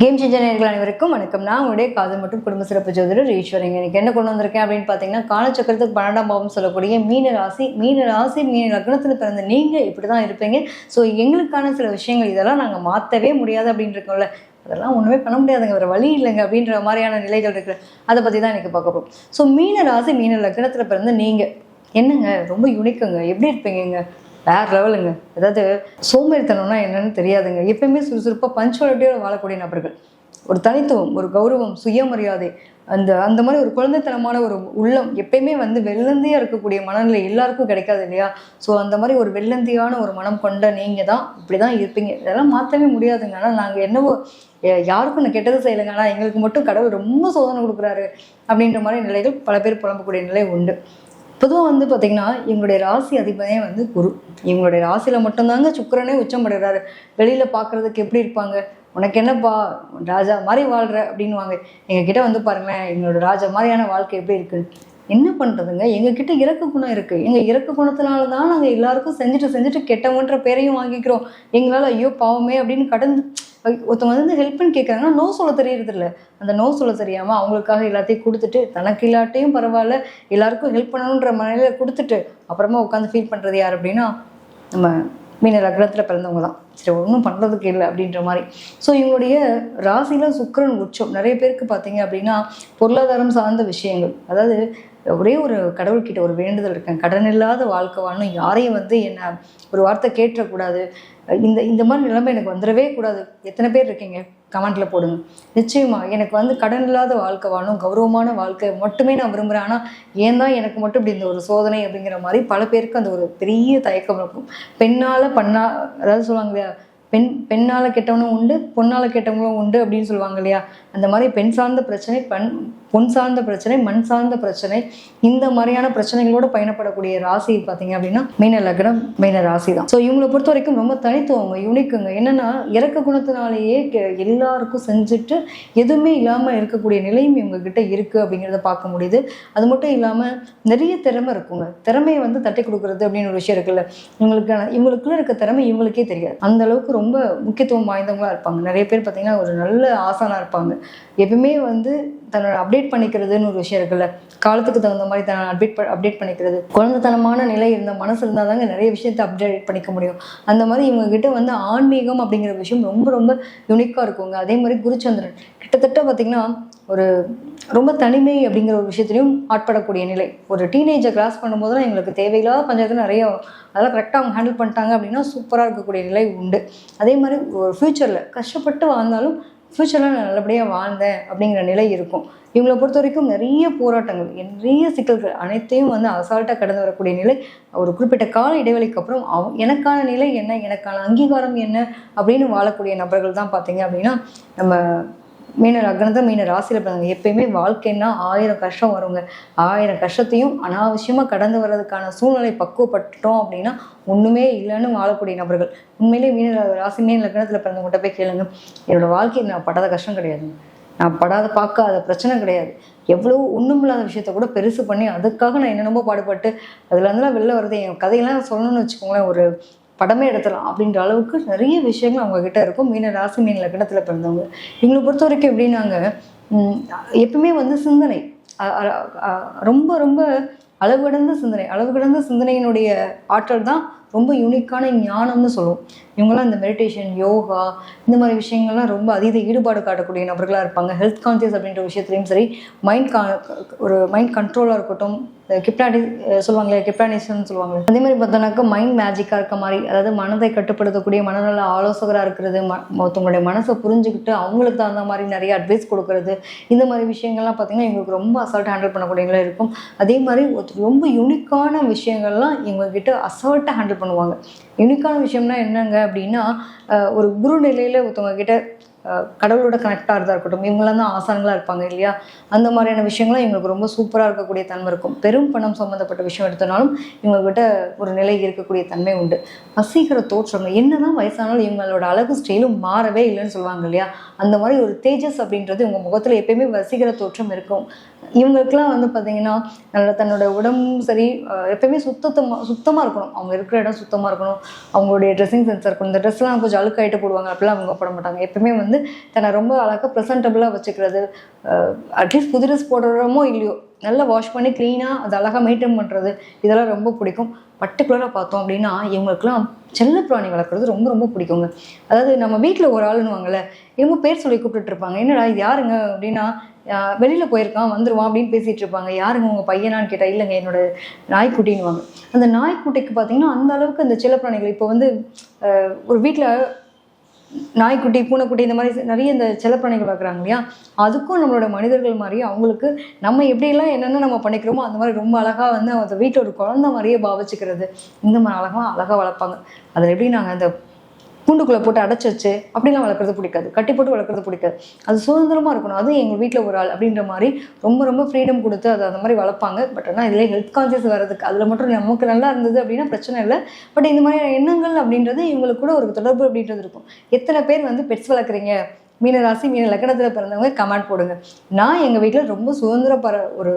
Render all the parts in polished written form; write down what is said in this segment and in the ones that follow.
Game changer நேயர்கள் அனைவருக்கும் வணக்கம். நான் உங்களுடைய காதல் மற்றும் குடும்ப சிறப்பு ஜோதிடர் ஈஸ்வரங்க. எனக்கு என்ன கொண்டு வந்திருக்கேன் அப்படின்னு பார்த்தீங்கன்னா, காலச்சக்கரத்துக்கு 12ஆம் பாவம் சொல்லக்கூடிய மீன ராசி மீன லக்னத்தில் பிறந்த நீங்கள் இப்படி தான் இருப்பீங்க. ஸோ எங்களுக்கான சில விஷயங்கள் இதெல்லாம் நாங்கள் மாற்றவே முடியாது அப்படின்னு இருக்கோம்ல, அதெல்லாம் ஒன்றுமே பண்ண முடியாதுங்க, வேறு வழி இல்லைங்க அப்படின்ற மாதிரியான நிலைகள் இருக்குது. அதை பற்றி தான் எனக்கு பார்க்க போகிறோம். ஸோ மீன ராசி மீன லக்னத்தில் பிறந்த நீங்கள் என்னங்க ரொம்ப யூனிக்குங்க, எப்படி இருப்பீங்க? வேற லெவலுங்க. அதாவது சோம்பேறித்தனம்னா என்னன்னு தெரியாதுங்க. எப்பயுமே சுறுசுறுப்பாக பஞ்சுவாலிட்டியோட வாழக்கூடிய நபர்கள், ஒரு தனித்துவம், ஒரு கௌரவம், சுயமரியாதை, அந்த மாதிரி ஒரு குழந்தைத்தனமான ஒரு உள்ளம் எப்பயுமே வெள்ளந்தியாக இருக்கக்கூடிய மனநிலை எல்லாருக்கும் கிடைக்காது இல்லையா? ஸோ அந்த மாதிரி ஒரு வெள்ளந்தியான ஒரு மனம் கொண்ட நீங்கள் தான் இப்படி தான் இருப்பீங்க. இதெல்லாம் மாற்றவே முடியாதுங்க. ஆனால் நாங்கள் என்னவோ யாருக்கும் நான் கெட்டது செய்யலைங்க, ஆனால் எங்களுக்கு மட்டும் கடவுள் ரொம்ப சோதனை கொடுக்குறாரு அப்படின்ற மாதிரி நிலைகள் பல பேர் புலம்பக்கூடிய நிலை உண்டு. பொதுவாக பார்த்திங்கன்னா, எங்களுடைய ராசி அதிபதியே குரு. எங்களுடைய ராசியில் மட்டும்தாங்க சுக்கிரனே உச்சம் படுறாரு. வெளியில் பார்க்குறதுக்கு எப்படி இருப்பாங்க? உனக்கு என்னப்பா ராஜா மாதிரி வாழ்கிற அப்படின்வாங்க. எங்ககிட்ட பாருங்களேன், எங்களோட ராஜா மாதிரியான வாழ்க்கை எப்படி இருக்குது. என்ன பண்ணுறதுங்க, எங்ககிட்ட இறக்க குணம் இருக்குது. எங்கள் இறக்க குணத்தினால தான் நாங்கள் எல்லாருக்கும் செஞ்சுட்டு கெட்டவன்ற பேரையும் வாங்கிக்கிறோம். எங்களால் ஐயோ பாவமே அப்படின்னு கடந்து ஒருத்தவங்க ஹெல்ப் பண்ணி கேட்குறாங்கன்னா நோ சொல்ல தெரியறது இல்லை. அந்த நோ சொல்ல தெரியாமல் அவங்களுக்காக எல்லாத்தையும் கொடுத்துட்டு, தனக்கு இல்லாட்டையும் பரவாயில்ல எல்லாருக்கும் ஹெல்ப் பண்ணணுன்ற மனநிலையில் கொடுத்துட்டு அப்புறமா உட்காந்து ஃபீல் பண்ணுறது யார் அப்படின்னா, நம்ம மீன லக்னத்தில் பிறந்தவங்க தான். சரி, ஒன்றும் பண்ணுறதுக்கு இல்லை அப்படின்ற மாதிரி. ஸோ இவங்களுடைய ராசியில் சுக்கிரன் உச்சம். நிறைய பேருக்கு பார்த்தீங்க அப்படின்னா பொருளாதாரம் சார்ந்த விஷயங்கள், அதாவது ஒரே ஒரு கடவுள்கிட்ட ஒரு வேண்டுதல் இருக்கேன், கடன் இல்லாத வாழ்க்கை வாழணும், யாரையும் என்ன ஒரு வார்த்தை கேட்டக்கூடாது, இந்த மாதிரி நிலைமை எனக்கு வந்துடவே கூடாது. எத்தனை பேர் இருக்கீங்க கமெண்ட்டில் போடுங்க. நிச்சயமாக எனக்கு கடன் இல்லாத வாழ்க்கை வாழணும், கௌரவமான வாழ்க்கை மட்டுமே நான் விரும்புகிறேன். ஆனால் ஏன் தான் எனக்கு மட்டும் இப்படி இந்த ஒரு சோதனை அப்படிங்கிற மாதிரி பல பேருக்கு அந்த ஒரு பெரிய தயக்கம் இருக்கும். அதாவது சொல்லுவாங்க இல்லையா, பெண்ணால் கெட்டவனும் உண்டு, பொண்ணால் கெட்டவங்களும் உண்டு அப்படின்னு சொல்லுவாங்க இல்லையா? அந்த மாதிரி பெண் சார்ந்த பிரச்சனை, பொன் சார்ந்த பிரச்சனை, மண் சார்ந்த பிரச்சனை, இந்த மாதிரியான பிரச்சனைகளோடு பயணப்படக்கூடிய ராசி பார்த்தீங்க அப்படின்னா மீன லக்னம், மீன ராசி தான். ஸோ இவங்களை பொறுத்த வரைக்கும் ரொம்ப தனித்துவங்க, யூனிக்குங்க. என்னென்னா இறக்க குணத்தினாலேயே எல்லாருக்கும் செஞ்சுட்டு எதுவுமே இல்லாமல் இருக்கக்கூடிய நிலையும் இவங்ககிட்ட இருக்குது அப்படிங்கிறத பார்க்க முடியுது. அது மட்டும் இல்லாமல் நிறைய திறமை இருக்குங்க. திறமையை தட்டி கொடுக்குறது அப்படின்னு ஒரு விஷயம் இருக்குல்ல, இவங்களுக்குள்ள இருக்க திறமை இவங்களுக்கே தெரியாது. அந்த அளவுக்கு ரொம்ப முக்கியத்துவம் வாய்ந்தவங்களா இருப்பாங்க. நிறைய பேர் பார்த்தீங்கன்னா ஒரு நல்ல ஆசானாக இருப்பாங்க. எப்பவுமே தன்னோட அப்டேட் பண்ணிக்கிறதுன்னு ஒரு விஷயம் இருக்குல்ல, காலத்துக்கு தகுந்த மாதிரி தன்னை அப்டேட் பண்ணிக்கிறது. குழந்தைத்தனமான நிலை இருந்த மனசு இருந்தால் தாங்க நிறைய விஷயத்தை அப்டேட் பண்ணிக்க முடியும். அந்த மாதிரி இவங்ககிட்ட ஆன்மீகம் அப்படிங்கிற விஷயம் ரொம்ப ரொம்ப யூனிக்காக இருக்குங்க. அதே மாதிரி குருச்சந்திரன் கிட்டத்தட்ட பார்த்திங்கன்னா ஒரு ரொம்ப தனிமை அப்படிங்கிற ஒரு விஷயத்துலையும் ஆட்படக்கூடிய நிலை. ஒரு டீனேஜை கிராஸ் பண்ணும்போது தான் எங்களுக்கு தேவையில்லாத பஞ்சாயத்து நிறைய வரும். அதெல்லாம் கரெக்டாக அவங்க ஹேண்டில் பண்ணிட்டாங்க அப்படின்னா சூப்பராக இருக்கக்கூடிய நிலை உண்டு. அதே மாதிரி ஒரு ஃப்யூச்சரில் கஷ்டப்பட்டு வாழ்ந்தாலும் ஃப்யூச்சரில் நான் நல்லபடியாக வாழ்ந்தேன் அப்படிங்கிற நிலை இருக்கும். இவங்களை பொறுத்த வரைக்கும் நிறைய போராட்டங்கள், நிறைய சிக்கல்கள் அனைத்தையும் அசால்ட்டாக கடந்து வரக்கூடிய நிலை. ஒரு குறிப்பிட்ட கால இடைவெளிக்கு அப்புறம் எனக்கான நிலை என்ன, எனக்கான அங்கீகாரம் என்ன அப்படின்னு வாழக்கூடிய நபர்கள் தான் பார்த்தீங்க அப்படின்னா நம்ம மீன லக்னத்தை மீன ராசியில் பிறந்தாங்க. எப்பயுமே வாழ்க்கைன்னா 1000 கஷ்டம் வருங்க. 1000 கஷ்டத்தையும் அனாவசியமாக கடந்து வர்றதுக்கான சூழ்நிலை பக்குவப்பட்டோம் அப்படின்னா ஒன்றுமே இல்லைன்னு வாழக்கூடிய நபர்கள். உண்மையிலே மீன ராசி மீன லக்னத்தில் பிறந்தவங்கள்ட்ட போய் கேளுங்க, என்னோடய வாழ்க்கையில் நான் படாத கஷ்டம் கிடையாதுங்க, நான் பார்க்காத பிரச்சனை கிடையாது, எவ்வளோ ஒன்றும் இல்லாத விஷயத்த கூட பெருசு பண்ணி அதுக்காக நான் என்னென்னமோ பாடுபட்டு அதுலேருந்துலாம் வெளில வருது. என் கதையெல்லாம் சொல்லணும்னு வச்சுக்கோங்களேன், ஒரு படமே எடுத்துலாம் அப்படின்ற அளவுக்கு நிறைய விஷயங்கள் அவங்கக்கிட்ட இருக்கும். மீன ராசி மீன லக்னத்தில் பிறந்தவங்க. இவங்களை பொறுத்த வரைக்கும் எப்படின்னாங்க, எப்பவுமே சிந்தனை ரொம்ப ரொம்ப அளவு கடந்த சிந்தனையினுடைய ஆற்றல் தான் ரொம்ப யூனிக்கான ஞானம்னு சொல்லுவோம். இவங்கெல்லாம் இந்த மெடிடேஷன், யோகா, இந்த மாதிரி விஷயங்கள்லாம் ரொம்ப அதீத ஈடுபாடு காட்டக்கூடிய நபர்களாக இருப்பாங்க. ஹெல்த் கான்சியஸ் அப்படின்ற விஷயத்துலையும் சரி, மைண்ட் கண்ட்ரோலாக இருக்கட்டும், சொல்லுவாங்களே கிப்டானிசம்னு சொல்லுவாங்க. அதே மாதிரி பார்த்தோன்னாக்கா மைண்ட் மேஜிக்காக இருக்க மாதிரி, அதாவது மனதை கட்டுப்படுத்தக்கூடிய மனநல ஆலோசகராக இருக்கிறது, மற்றவங்களுடைய மனசை புரிஞ்சுக்கிட்டு அவங்களுக்கு தகுந்த மாதிரி நிறைய அட்வைஸ் கொடுக்கறது, இந்த மாதிரி விஷயங்கள்லாம் பார்த்திங்கன்னா எங்களுக்கு ரொம்ப அசால்ட்டாக ஹேண்டில் பண்ணக்கூடியவங்களே இருக்கும். அதே மாதிரி ரொம்ப யூனிக்கான விஷயங்கள்லாம் எங்ககிட்ட அசால்ட்டாக ஹேண்டில் பண்ணுவாங்க. யூனிக்கான விஷயம்னா என்னங்க அப்படின்னா, ஒரு குரு நிலையில் ஒருத்தவங்க கிட்ட கடவுளோட கனெக்ட் ஆகிறதா இருக்கட்டும், இவங்களாம் தான் ஆசான்களாக இருப்பாங்க இல்லையா? அந்த மாதிரியான விஷயங்கள்லாம் இவங்களுக்கு ரொம்ப சூப்பராக இருக்கக்கூடிய தன்மை இருக்கும். பெரும் பணம் சம்மந்தப்பட்ட விஷயம் எடுத்தனாலும் இவங்ககிட்ட ஒரு நிலை இருக்கக்கூடிய தன்மை உண்டு. வசீகர தோற்றம், என்னதான் வயசானாலும் இவங்களோட அழகு ஸ்டைலும் மாறவே இல்லைன்னு சொல்லுவாங்க இல்லையா? அந்த மாதிரி ஒரு தேஜஸ் அப்படின்றது இவங்க முகத்தில் எப்பயுமே வசீகர தோற்றம் இருக்கும். இவங்களுக்குலாம் பார்த்தீங்கன்னா நல்ல தன்னோட உடம்பும் சரி எப்பயுமே சுத்தமாக இருக்கணும். அவங்க இருக்கிற இடம் சுத்தமாக இருக்கணும். அவங்களுடைய ட்ரெஸ்ஸிங் சென்ஸ் இருக்கணும். இந்த ட்ரெஸ்லாம் கொஞ்சம் அழுக்காயிட்டு போடுவாங்க, அப்படிலாம் அவங்க போட மாட்டாங்க. எப்பயுமே வந்து தன்னை ரொம்ப அழகாக ப்ரெசன்டபுளாக வச்சுக்கிறது, அட்லீஸ்ட் புது ட்ரெஸ் போடுறோமோ இல்லையோ நல்லா வாஷ் பண்ணி க்ளீனாக அது அழகாக மெயின்டைன் பண்ணுறது, இதெல்லாம் ரொம்ப பிடிக்கும். பர்டிகுலராக பார்த்தோம் அப்படின்னா இவங்களுக்குலாம் செல்லப்பிராணி வளர்க்குறது ரொம்ப ரொம்ப பிடிக்குங்க. அதாவது நம்ம வீட்டில் ஒரு ஆளுன்னுவாங்கள்ல, இவங்க பேர் சொல்லி கூப்பிட்டுட்டு இருப்பாங்க. என்னடா இது யாருங்க அப்படின்னா, வெளியில் போயிருக்கான் வந்துடுவான் அப்படின்னு பேசிகிட்டு இருப்பாங்க. யாருங்க உங்கள் பையனான்னு கேட்டால், இல்லைங்க என்னோட நாய்க்குட்டின்னுவாங்க. அந்த நாய்க்குட்டிக்கு பார்த்தீங்கன்னா அந்த அளவுக்கு அந்த செல்லப்பிராணிகள் இப்போ வந்து ஒரு வீட்டில் நாய்க்குட்டி, பூனைக்குட்டி இந்த மாதிரி நிறைய இந்த செல்லப்பிராணிகள் வளர்க்குறாங்க இல்லையா, அதுக்கும் நம்மளோட மனிதர்கள் மாதிரி அவங்களுக்கு நம்ம எப்படியெல்லாம் என்னென்ன நம்ம பண்ணிக்கிறோமோ அந்த மாதிரி ரொம்ப அழகாக வந்து அந்த வீட்டில் ஒரு குழந்தை மாதிரியே பாவிச்சுக்கிறது, இந்த மாதிரி அழகாக வளர்ப்பாங்க. அதில் எப்படி நாங்கள் அந்த கூண்டுக்குள்ளே போட்டு அடைச்சி வச்சு அப்படிலாம் வளர்க்குறது பிடிக்காது, கட்டி போட்டு வளர்க்குறது பிடிக்காது. அது சுதந்திரமாக இருக்கணும், அது எங்கள் வீட்டில் ஒரு ஆள் அப்படின்ற மாதிரி ரொம்ப ரொம்ப ஃப்ரீடம் கொடுத்து அதை அந்த மாதிரி வளர்ப்பாங்க. பட் ஆனால் இதில் ஹெல்த் கான்சியஸ் வர்றதுக்கு அதில் மட்டும் நமக்கு நல்லா இருந்தது அப்படின்னா பிரச்சனை இல்லை. பட் இந்த மாதிரியான எண்ணங்கள் அப்படின்றது இவங்களுக்கு கூட ஒரு தொடர்பு அப்படின்றது இருக்கும். எத்தனை பேர் வந்து பெட்ஸ் வளர்க்குறீங்க, மீன ராசி மீன லக்னத்தில் பிறந்தவங்க கமெண்ட் போடுங்க. நான் எங்கள் வீட்டில் ரொம்ப ஒரு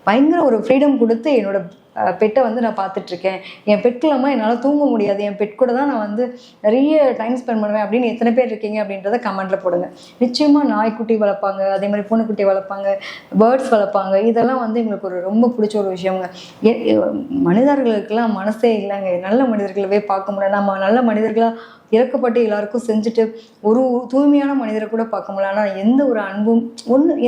பயங்கர ஒரு ஃப்ரீடம் கொடுத்து என்னோட பெட்டை வந்து நான் பார்த்துட்ருக்கேன். என் பெட் இல்லாமல் என்னால் தூங்க முடியாது, என் பெட் கூட தான் நான் வந்து நிறைய டைம் ஸ்பெண்ட் பண்ணுவேன் அப்படின்னு எத்தனை பேர் இருக்கீங்க அப்படின்றத கமெண்ட்டில் போடுங்க. நிச்சயமாக நாய்க்குட்டி வளர்ப்பாங்க, அதே மாதிரி பூனைக்குட்டி வளர்ப்பாங்க, பேர்ட்ஸ் வளர்ப்பாங்க. இதெல்லாம் வந்து எங்களுக்கு ஒரு ரொம்ப பிடிச்ச ஒரு விஷயங்க. மனிதர்களுக்கெல்லாம் மனசே இல்லைங்க, நல்ல மனிதர்களவே பார்க்க முடியாது. நம்ம நல்ல மனிதர்களாக இறக்கப்பட்டு எல்லாருக்கும் செஞ்சுட்டு ஒரு தூய்மையான மனிதரை கூட பார்க்க முடியல. ஆனால் எந்த ஒரு அன்பும்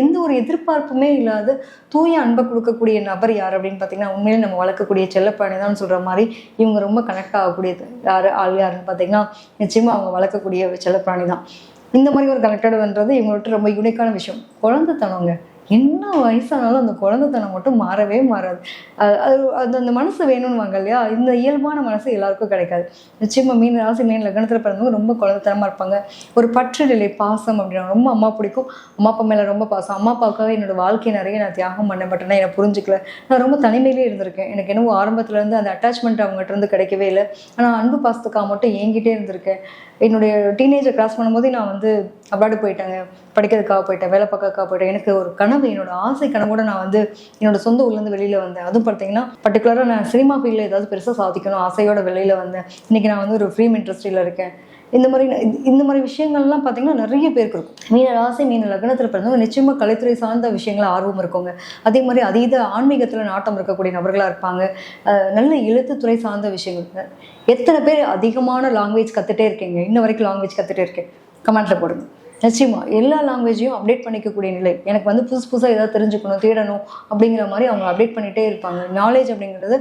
எந்த ஒரு எதிர்பார்ப்புமே இல்லாத தூய அன்பை கொடுக்கக்கூடிய நபர் யார் அப்படின்னு பார்த்தீங்கன்னா உண்மையிலே நம்ம வளர்க்கக்கூடிய செல்லப்பிராணி தான் சொல்கிற மாதிரி இவங்க ரொம்ப கனெக்ட் ஆகக்கூடியது யாருன்னு பார்த்தீங்கன்னா நிச்சயமாக அவங்க வளர்க்கக்கூடிய செல்லப்பிராணி தான். இந்த மாதிரி ஒரு கனெக்டடுன்றது இவங்கள்ட்ட ரொம்ப யூனிக்கான விஷயம். குழந்தைத்தனங்க, என்ன வயசானாலும் அந்த குழந்தைத்தனம் மட்டும் மாறவே மாறாது. அது அந்த மனசு வேணும்னுவாங்க இல்லையா, இந்த இயல்பான மனசு எல்லாருக்கும் கிடைக்காது. நிச்சயமாக மீன் ராசி மீன் லக்னத்தில் பிறந்தவங்க ரொம்ப குழந்தைத்தனமாக இருப்பாங்க. ஒரு பற்று நிலை, பாசம் அப்படின்னா ரொம்ப அம்மா பிடிக்கும், அம்மா அப்பா மேலே ரொம்ப பாசம். அம்மா அப்பாவுக்காக என்னோட வாழ்க்கையை நிறைய நான் தியாகம் பண்ண மாட்டேன்னா என்னை புரிஞ்சுக்கல. நான் ரொம்ப தனிமையிலே இருந்திருக்கேன். எனக்கு என்னவோ ஆரம்பத்துலேருந்து அந்த அட்டாச்மெண்ட் அவங்ககிட்ட இருந்து கிடைக்கவே இல்லை. ஆனால் அன்பு பாசத்துக்காக மட்டும் ஏங்கிட்டே இருந்திருக்கேன். என்னுடைய டீனேஜை கிராஸ் பண்ணும்போதே நான் வந்து அப்ராடு போயிட்டேங்க, படிக்கிறதுக்காக போயிட்டேன், வேலை பார்க்கறதுக்காக போயிட்டேன். எனக்கு ஒரு கனவு, என்னோட ஆசை கனவோட நான் வந்து என்னோட சொந்த ஊர்லேருந்து வெளியில் வந்தேன். அதுவும் பார்த்தீங்கன்னா பர்டிகுலராக நான் சினிமா ஃபீல்டில் ஏதாவது பெருசாக சாதிக்கணும் ஆசையோட வெளியில் வந்தேன். இன்றைக்கி நான் வந்து ஒரு ஃபிலிம் இண்டஸ்ட்ரியில் இருக்கேன். இந்த மாதிரி விஷயங்கள்லாம் பார்த்தீங்கன்னா நிறைய பேருக்கு இருக்கும். மீன ராசி மீன லக்னத்தில் பிறந்தவங்க நிச்சயமாக கலைத்துறை சார்ந்த விஷயங்கள ஆர்வம் இருக்குங்க. அதே மாதிரி அதீத ஆன்மீகத்தில் நாட்டம் இருக்கக்கூடிய நபர்களாக இருப்பாங்க. நல்ல எழுத்துத்துறை சார்ந்த விஷயங்கள். எத்தனை பேர் அதிகமான லாங்குவேஜ் கற்றுட்டே இருக்கீங்க, இன்ன வரைக்கும் லாங்குவேஜ் கற்றுட்டே இருக்கேன் கமெண்ட்டில் போடுங்க. நிச்சயமாக எல்லா லாங்குவேஜையும் அப்டேட் பண்ணிக்கக்கூடிய நிலை. எனக்கு வந்து புதுசாக ஏதாவது தெரிஞ்சுக்கணும், தேடணும் அப்படிங்கிற மாதிரி அவங்க அப்டேட் பண்ணிகிட்டே இருப்பாங்க. நாலேஜ் அப்படிங்கிறது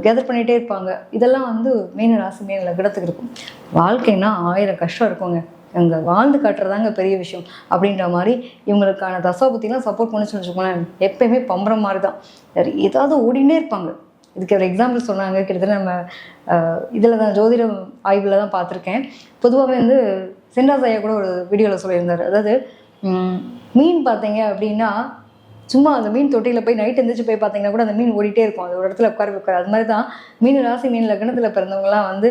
கெதர் பண்ணிகிட்டே இருப்பாங்க. இதெல்லாம் வந்து மீன ராசி மீன லக்னத்துக்கு இருக்கும். வாழ்க்கைன்னா 1000 கஷ்டம் இருக்குங்க, அங்கே வாழ்ந்து காட்டுறதாங்க பெரிய விஷயம் அப்படின்ற மாதிரி இவங்களுக்கான தசாபுத்திலாம் சப்போர்ட் பண்ணி வச்சுக்கோங்களேன். எப்பயுமே பம்பரம் மாதிரி தான், ஏதாவது ஓடினே இருப்பாங்க. இதுக்கு ஒரு எக்ஸாம்பிள் சொன்னாங்க, கிட்டத்தட்ட நம்ம இதில் தான் ஜோதிட ஆய்வில் தான் பார்த்துருக்கேன். பொதுவாகவே வந்து சென்றாஸ் ஐயா கூட ஒரு வீடியோவில் சொல்லியிருந்தார். அதாவது மீன் பார்த்தீங்க அப்படின்னா சும்மா அந்த மீன் தொட்டியில் போய் நைட் எழுந்திரிச்சு போய் பார்த்தீங்கன்னா கூட அந்த மீன் ஓடிட்டே இருக்கும், அது ஒரு இடத்துல உட்கார. அது மாதிரி தான் மீன் ராசி மீன் லக்னத்தில் பிறந்தவங்கலாம் வந்து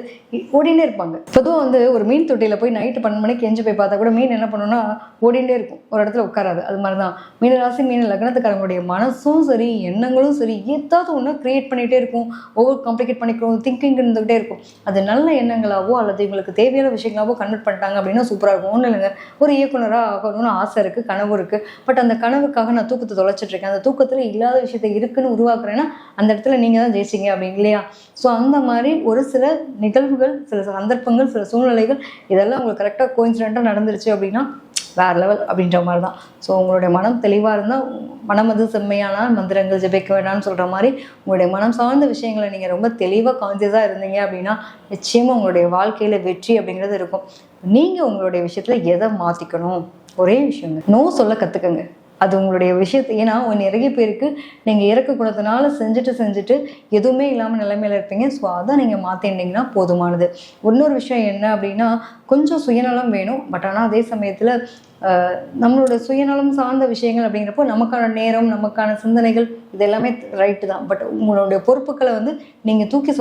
ஓடிட்டே இருப்பாங்க. பொதுவாக வந்து ஒரு மீன் தொட்டியில் போய் நைட்டு 12 மணிக்கு எஞ்சி போய் பார்த்தா கூட மீன் என்ன பண்ணுன்னா ஓடிட்டே இருக்கும், ஒரு இடத்துல உட்காராது. அது மாதிரி தான் மீன் ராசி மீன் லக்னத்துக்காரங்களுடைய மனசும் சரி, எண்ணங்களும் சரி, ஏதாவது ஒன்று க்ரியேட் பண்ணிகிட்டே இருக்கும், ஓவர் காம்ப்ளிகேட் பண்ணிக்கிறோம், திங்கிங் இருந்துகிட்டே இருக்கும். அது நல்ல எண்ணங்களாவோ அல்லது இவங்களுக்கு தேவையான விஷயங்களாவோ கன்வெர்ட் பண்ணிட்டாங்க அப்படின்னா சூப்பராக இருக்கும். ஒன்றும் இல்லைங்க, ஒரு இயக்குனராக ஆகணும்னு ஆசை இருக்குது, கனவு இருக்குது. பட் அந்த கனவுக்காக நான் தூக்கத்தை தொலைச்சிட்ருக்கேன், அந்த தூக்கத்தில் இல்லாத விஷயத்தை இருக்குன்னு உருவாக்குறேன்னா அந்த இடத்துல நீங்கள் தான் ஜெயிச்சிங்க அப்படின்னு இல்லையா. ஸோ அந்த மாதிரி ஒரு சில நிகழ்வுகள், சில சந்தர்ப்பங்கள், சில சூழ்நிலைகள் இதெல்லாம் உங்களுக்கு கரெக்டாக கோயின்சிடென்ட்டாக நடந்துருச்சு அப்படின்னா வேறு லெவல் அப்படின்ற மாதிரி தான். ஸோ உங்களுடைய மனம் தெளிவாக இருந்தால், மனம் அது செம்மையானால் மந்திரங்கள் ஜெபிக்க வேண்டாம்னு சொல்கிற மாதிரி உங்களுடைய மனம் சார்ந்த விஷயங்களை நீங்கள் ரொம்ப தெளிவாக கான்சியஸாக இருந்தீங்க அப்படின்னா நிச்சயமாக உங்களுடைய வாழ்க்கையில் வெற்றி அப்படிங்கிறது இருக்கும். நீங்கள் உங்களுடைய விஷயத்தில் எதை மாற்றிக்கணும், ஒரே விஷயங்க, நோ சொல்ல கற்றுக்கங்க. அது உங்களுடைய விஷயத்தை, ஏன்னா நிறைய பேருக்கு நீங்கள் இறக்க குணத்தினால செஞ்சுட்டு எதுவுமே இல்லாமல் நிலைமையில் இருப்பீங்க. ஸோ அதை நீங்கள் மாற்றிட்டீங்கன்னா போதுமானது. இன்னொரு விஷயம் என்ன அப்படின்னா, கொஞ்சம் சுயநலம் வேணும். பட் ஆனால் அதே சமயத்தில் நம்மளோட சுயநலம் சார்ந்த விஷயங்கள் அப்படிங்கிறப்போ நமக்கான நேரம், நமக்கான சிந்தனைகள் இது எல்லாமே ரைட்டு தான். பட் உங்களுடைய பொறுப்புகளை வந்து நீங்கள் தூக்கி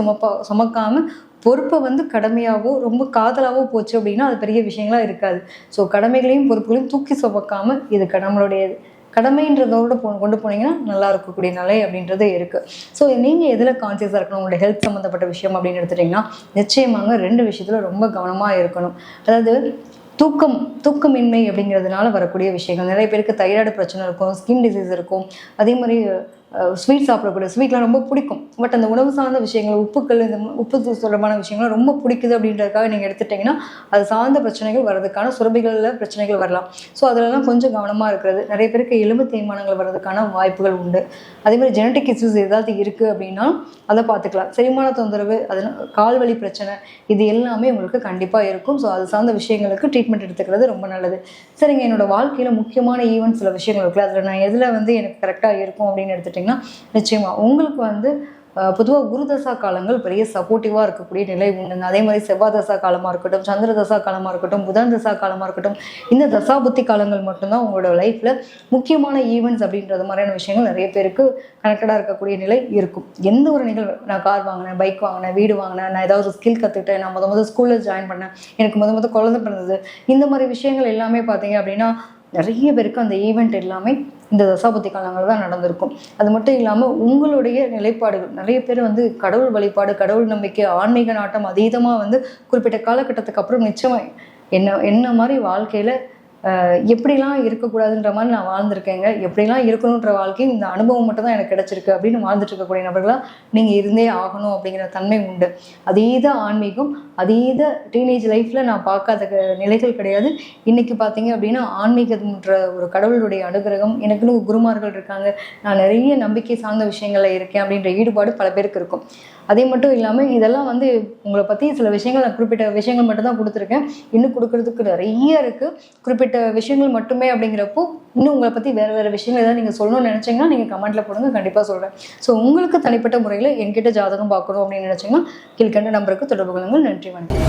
சுமக்காமல் பொறுப்பை வந்து கடமையாகவோ ரொம்ப காதலாகவோ போச்சு அப்படின்னா அது பெரிய விஷயங்களாக இருக்காது. ஸோ கடமைகளையும் பொறுப்புகளையும் தூக்கி சுமக்காமல் இது நம்மளுடைய கடமைன்றதோடு கொண்டு போனீங்கன்னா நல்லா இருக்கக்கூடிய நிலை அப்படின்றது இருக்குது. ஸோ நீங்கள் எதில் கான்சியஸாக இருக்கணும், உங்களுடைய ஹெல்த் சம்மந்தப்பட்ட விஷயம் அப்படின்னு எடுத்துட்டிங்கன்னா நிச்சயமாக 2 விஷயத்தில் ரொம்ப கவனமாக இருக்கணும். அதாவது தூக்கமின்மை அப்படிங்கிறதுனால வரக்கூடிய விஷயங்கள். நிறைய பேருக்கு தைராய்டு பிரச்சனை இருக்கும், ஸ்கின் டிசீஸ் இருக்கும். அதே மாதிரி ஸ்வீட் சாப்பிடக்கூடிய ஸ்வீட்லாம் ரொம்ப பிடிக்கும். பட் அந்த உணவு சார்ந்த விஷயங்கள், உப்புக்கள், இந்த உப்பு தொடர்பான விஷயங்கள் ரொம்ப பிடிக்குது அப்படின்றதுக்காக நீங்கள் எடுத்துட்டிங்கன்னா அது சார்ந்த பிரச்சனைகள் வர்றதுக்கான சுரப்பிகளில் பிரச்சனைகள் வரலாம். ஸோ அதிலலாம் கொஞ்சம் கவனமாக இருக்கிறது. நிறைய பேருக்கு எலும்பு தேய்மானங்கள் வர்றதுக்கான வாய்ப்புகள் உண்டு. அதே மாதிரி ஜெனட்டிக் இஷ்யூஸ் ஏதாவது இருக்குது அப்படின்னா அதை பார்த்துக்கலாம். செரிமான தொந்தரவு, அதனால் கால்வலி பிரச்சனை, இது எல்லாமே உங்களுக்கு கண்டிப்பாக இருக்கும். ஸோ அது சார்ந்த விஷயங்களுக்கு ட்ரீட்மெண்ட் எடுத்துக்கிறது ரொம்ப நல்லது. சரிங்க, என்னோடய வாழ்க்கையில் முக்கியமான ஈவெண்ட் சில விஷயங்கள் இருக்குல்ல, அதில் நான் எதில் எனக்கு கரெக்டாக இருக்கும் அப்படின்னு எடுத்துட்டிங்கன்னா நிச்சயமாக உங்களுக்கு பொதுவாக குருதசா காலங்கள் பெரிய சப்போர்ட்டிவாக இருக்கக்கூடிய நிலை உண்டுங்க. அதே மாதிரி செவ்வாய் தசா காலமாக இருக்கட்டும், சந்திர தசா காலமாக இருக்கட்டும், புதன் தசா காலமாக இருக்கட்டும், இந்த தசாபுத்தி காலங்கள் மட்டும்தான் உங்களோட லைஃப்பில் முக்கியமான ஈவெண்ட்ஸ் அப்படின்றது மாதிரியான விஷயங்கள் நிறைய பேருக்கு கனெக்டடாக இருக்கக்கூடிய நிலை இருக்கும். எந்த ஒரு நிகழ்வு, நான் கார் வாங்கினேன், பைக் வாங்கினேன், வீடு வாங்கினேன், நான் ஏதாவது ஒரு ஸ்கில் கற்றுக்கிட்டேன், நான் முதல் ஸ்கூலில் ஜாயின் பண்ணேன், எனக்கு முதல் குழந்தை பிறந்தது, இந்த மாதிரி விஷயங்கள் எல்லாமே பார்த்தீங்க அப்படின்னா நிறைய பேருக்கு அந்த ஈவெண்ட் எல்லாமே இந்த தசாபுத்தி காலங்கள் தான் நடந்திருக்கும். அது மட்டும் இல்லாமல் உங்களுடைய நிலைப்பாடுகள், நிறைய பேர் கடவுள் வழிபாடு, கடவுள் நம்பிக்கை, ஆன்மீக நாட்டம் அதீதமாக குறிப்பிட்ட காலகட்டத்துக்கு அப்புறம் நிச்சயமாக என்ன மாதிரி வாழ்க்கையில் எப்படிலாம் இருக்கக்கூடாதுன்ற மாதிரி நான் வாழ்ந்திருக்கேங்க, எப்படிலாம் இருக்கணுன்ற வாழ்க்கையும் இந்த அனுபவம் மட்டும் தான் எனக்கு கிடச்சிருக்கு அப்படின்னு வாழ்ந்துட்டு இருக்கக்கூடிய நபர்களாக நீங்கள் இருந்தே ஆகணும் அப்படிங்கிற தன்மை உண்டு. அதீத ஆன்மீகம், அதீத டீனேஜ் லைஃப்பில் நான் பார்க்காத நிலைகள் கிடையாது. இன்றைக்கி பார்த்தீங்க அப்படின்னா ஆன்மீகம்ன்ற ஒரு கடவுளுடைய அனுகிரகம், எனக்குன்னு குருமார்கள் இருக்காங்க, நான் நிறைய நம்பிக்கை சார்ந்த விஷயங்களில் இருக்கேன் அப்படின்ற ஈடுபாடு பல பேருக்கு இருக்கும். அதே மட்டும் இல்லாமல் இதெல்லாம் உங்களை பற்றி சில விஷயங்கள், நான் குறிப்பிட்ட விஷயங்கள் மட்டும்தான் கொடுத்துருக்கேன். இன்னும் கொடுக்கறதுக்கு நிறைய இருக்குது. குறிப்பிட்ட விஷயங்கள் மட்டுமே அப்படிங்கிறப்போ இன்னும் உங்களை பற்றி வேறு விஷயங்கள் ஏதாவது நீங்கள் சொல்லணும்னு நினச்சிங்கன்னா நீங்கள் கமெண்ட்டில் போடுங்க, கண்டிப்பாக சொல்கிறேன். ஸோ உங்களுக்கு தனிப்பட்ட முறையில் என்கிட்ட ஜாதகம் பார்க்கணும் அப்படின்னு நினச்சிங்கன்னா கீழ்கண்ட நம்பருக்கு தொடர்பு கொள்ளுங்கள். நன்றி, வணக்கம்.